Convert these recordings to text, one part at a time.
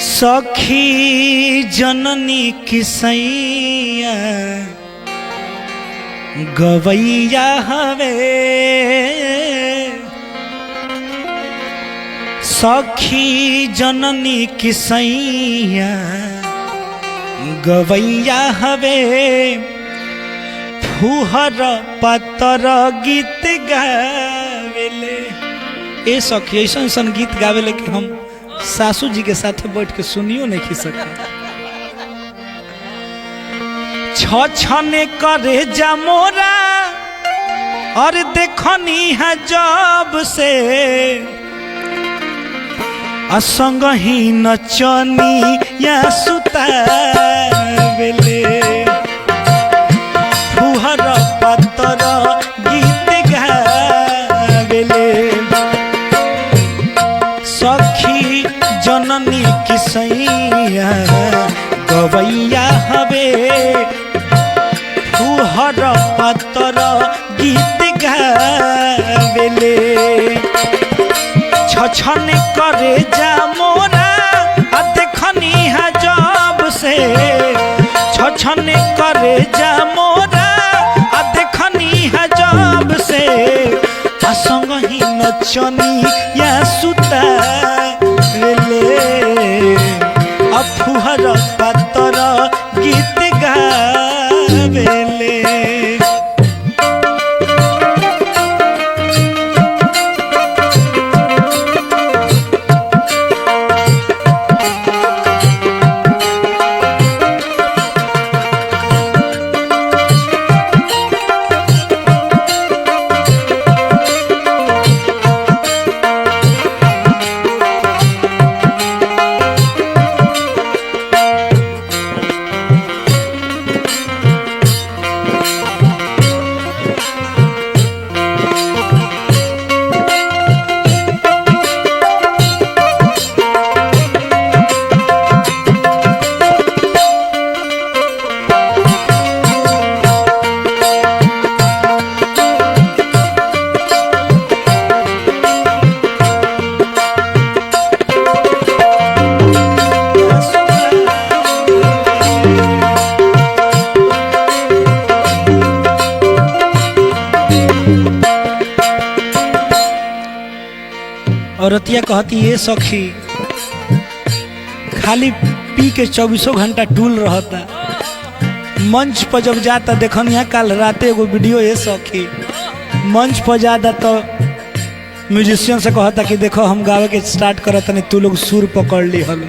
सखी जननी किसैया गवैया हवे सखी जननी किसैया गवैया हवे फुहर पतर गीत गावेले। ए सखी ऐसा ऐसा गीत गावेले कि हम सासू जी के साथ बैठ के सुनियो नहीं खी सकता। छने करे जा मोरा और देखनी है जब से असंग ही नचनी या सुतावेले फुहर पतर गीत गावेले सखी जननी किसैया गवैया हवे फुहर पतर गीत गावेले। छछन करे जा मोरा देखनी है जब से छछन करे जा मोरा देखनी है जब से असंग ही नचनी या सुतावेले फुहर पतर गीत गावेले। औरतिया कहती है सखी खाली पी के 24 घंटा टूल रहता मंच पर जब जाता देखनिया कल राते एगो वीडियो है सखी मंच पर जाता तो म्यूजिशियन से कहता कि देखो हम गावे के स्टार्ट करत नहीं तू लोग सुर पकड़ ली हलो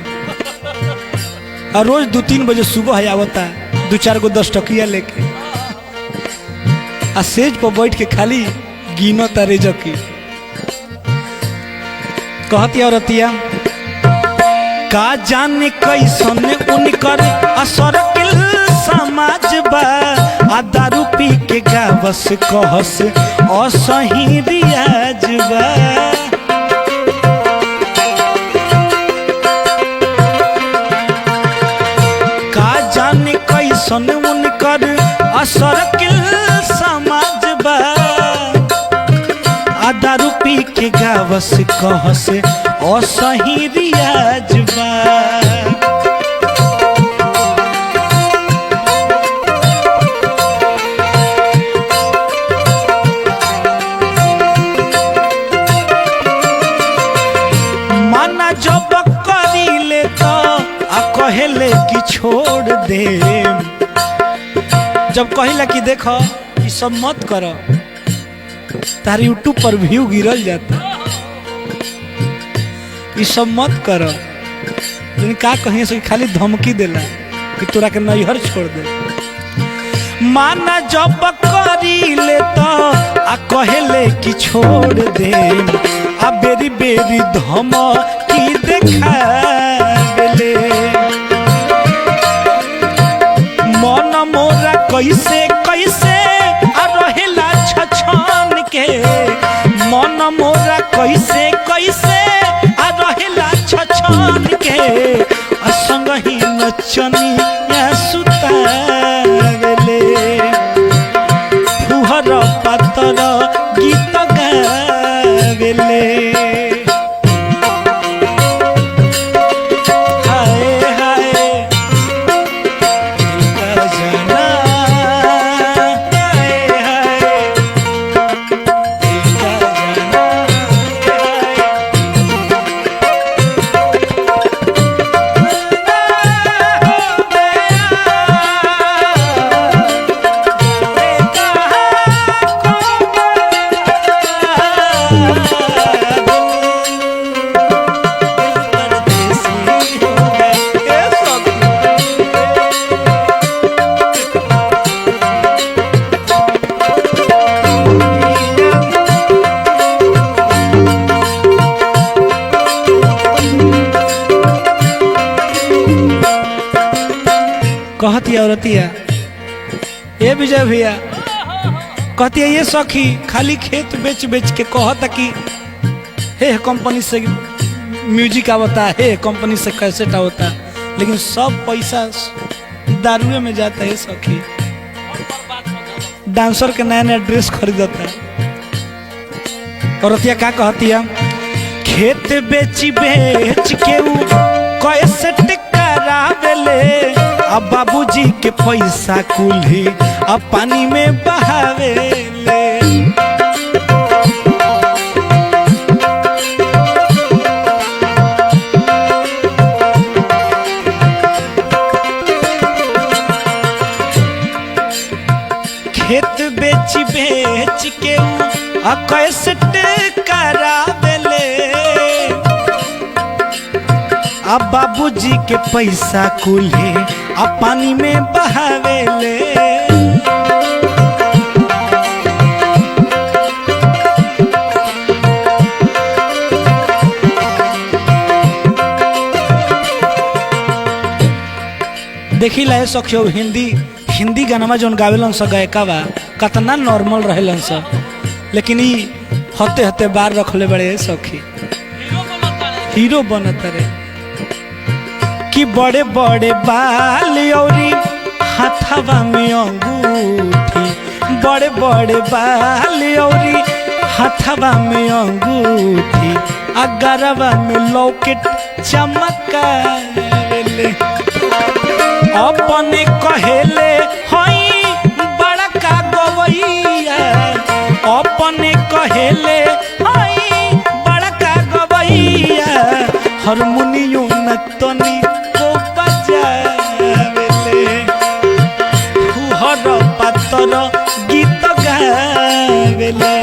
और रोज 2-3 बजे सुबह आवता 2-4 गो 10 टकिया लेके आ सेज पर बैठ के खाली गिनो तारे जकी कहती औरतिया का जाने कैसन उनकर असर किल समाज बा आ दारू पी के गावस कहस असही रियाज बा का जाने कैसन उनकर असर किल समाज बा दारू पी के गावस कहस असही रियाज बा। माना जब करीले तो कहेले कि छोड़ दे जब कहिला कि देखो ये सब मत करो तार यूट्यूब पर व्यू गिरल जाता ये सब मत करो लेकिन का कहीं से खाली धमकी देला कि तोरा के नैहर छोड़ दे। माना जब करी ले तो कहेले कि छोड़ दे आ बेरी बेरी धमकी देखावेले मन मोरा कैसे कैसे रहेला छछन के मन मोरा कैसे कैसे रहेला छछन के असंग ही नचनी या सुतावेले फुहर पतर गीत गावेले। कहती औरतिया ए विजय भैया कहती है ये सखी खाली खेत बेच बेच के कहता कि हे कंपनी से म्यूजिक आवता है, कंपनी से कैसेट आवता, लेकिन सब पैसा दारुए में जाता है सखी। डांसर के नया नया ड्रेस खरीदता है। औरतिया क्या कहती है खेत बेची बेच के कैसेट करावेले अब बाबूजी के पैसा कुल्ही अब पानी में बहावेले। खेत बेच बेच के कैसेट करावेले अब बाबूजी के पैसा कुल्हे अब पानी में बहावेले। देखी ला सखियो हिंदी गाना जोन गावेलन स गायका बा कतना नॉर्मल रहेलन स, लेकिन ई हते हते बार रखले बड़े सखी हीरो बनत रे कि बड़े बड़े बाल औरी हाथवा में अंगूठी, बड़े बड़े बाल औरी हाथवा में अंगूठी अगरवा में लॉकेट चमकावेले। अपने कहेले हई बड़का गवैया, अपने कहेले हई बड़का गवैया हारमोनियम न तनी को बजावेले फुहर पातर गीत गावेले।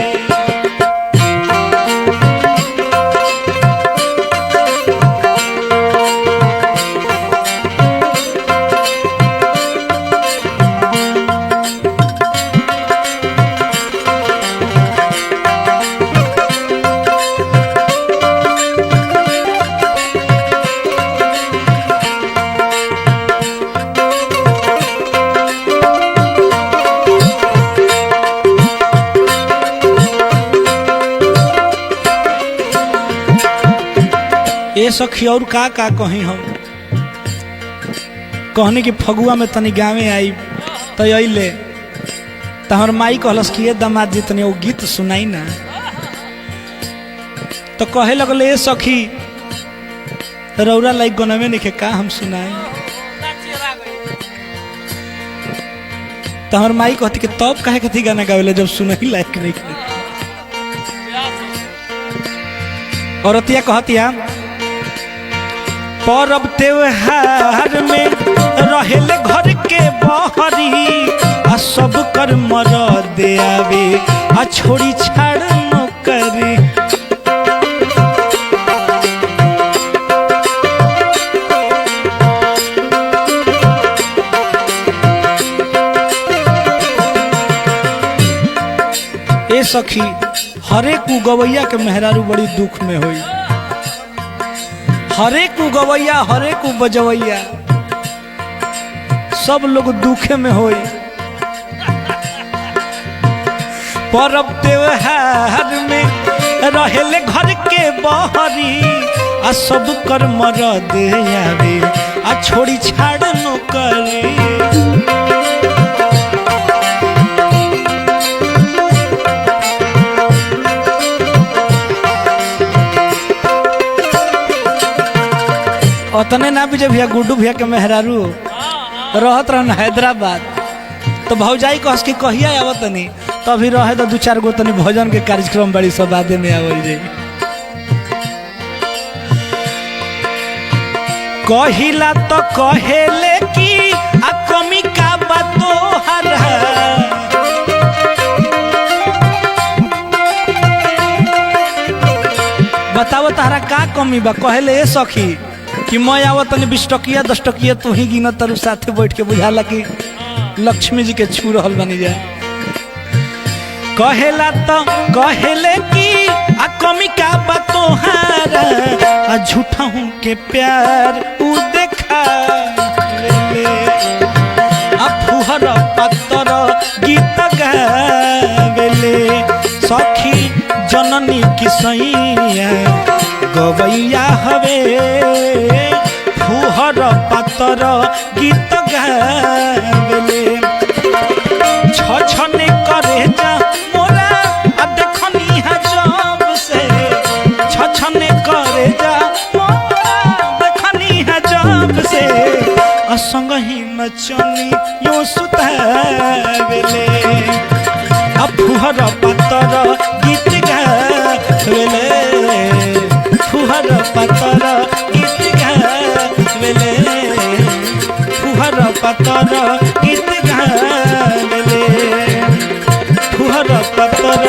ये सखी और का कहीं हम कहने की फगुआ में तनी गाँव आई तो अले तो हमार माई कहलस कि ये दामाद जी तनी वो गीत सुनाई ना, तो कहे लगल ये सखी रौरा लाइक गनवे नहीं का हम सुनाए। तो हमार माई कहती कि तब कहे कथी गाना गावेले जब सुनही लायक नहीं। औरतिया कहतिया परब त्योहार में रहेले घर के बहरी आ सब कर मरद आवे आ छोड़ी छाड़ नौकरी। ए सखी हरेक गवैया के मेहरारू बड़ी दुख में होई, हरेक गवैया हरेक बजवैया सब लोग दुखे में होई। परब त्योहार में रहेले घर के बहरी आ सब कर मरद आवे आ छोड़ी छाड़ नौकरी। उतने ना विजय भैया गुड्डू भैया के मेहरारू रहत रहन हैदराबाद, तो भौजाई कहस कि कहिया आवत नहीं, तो अभी रहे तो 2-4 गो तनी भोजन के कार्यक्रम बड़ी सब बादे में आवल जाई। कहिला तो कहेले कि आ कमी का बातो हरा, बताओ तारा का कमी बा। कहले ए सखी कि मैं आवत तनी 20 टकिया 10 टकिया तू ही गिन तरु साथे बैठ के बुझाला कि लक्ष्मी जी के छू रहल बनी जा। कहेला तो कहेले कि आ कमी का बातो हारा आ झूठा हूँ के प्यार उ देखा ले। सैया गवैया हवे फुहर पातर गीत गावेले छछने करे जा मोरा देखनी है जब से छछने करे जा मोरा देखनी है जब से असंग ही नचनी यो सुतावेले फुहर पातर गीत गावेले फुहर पातर गीत गावेले फुहर पातर गीत गावेले फुहर पातर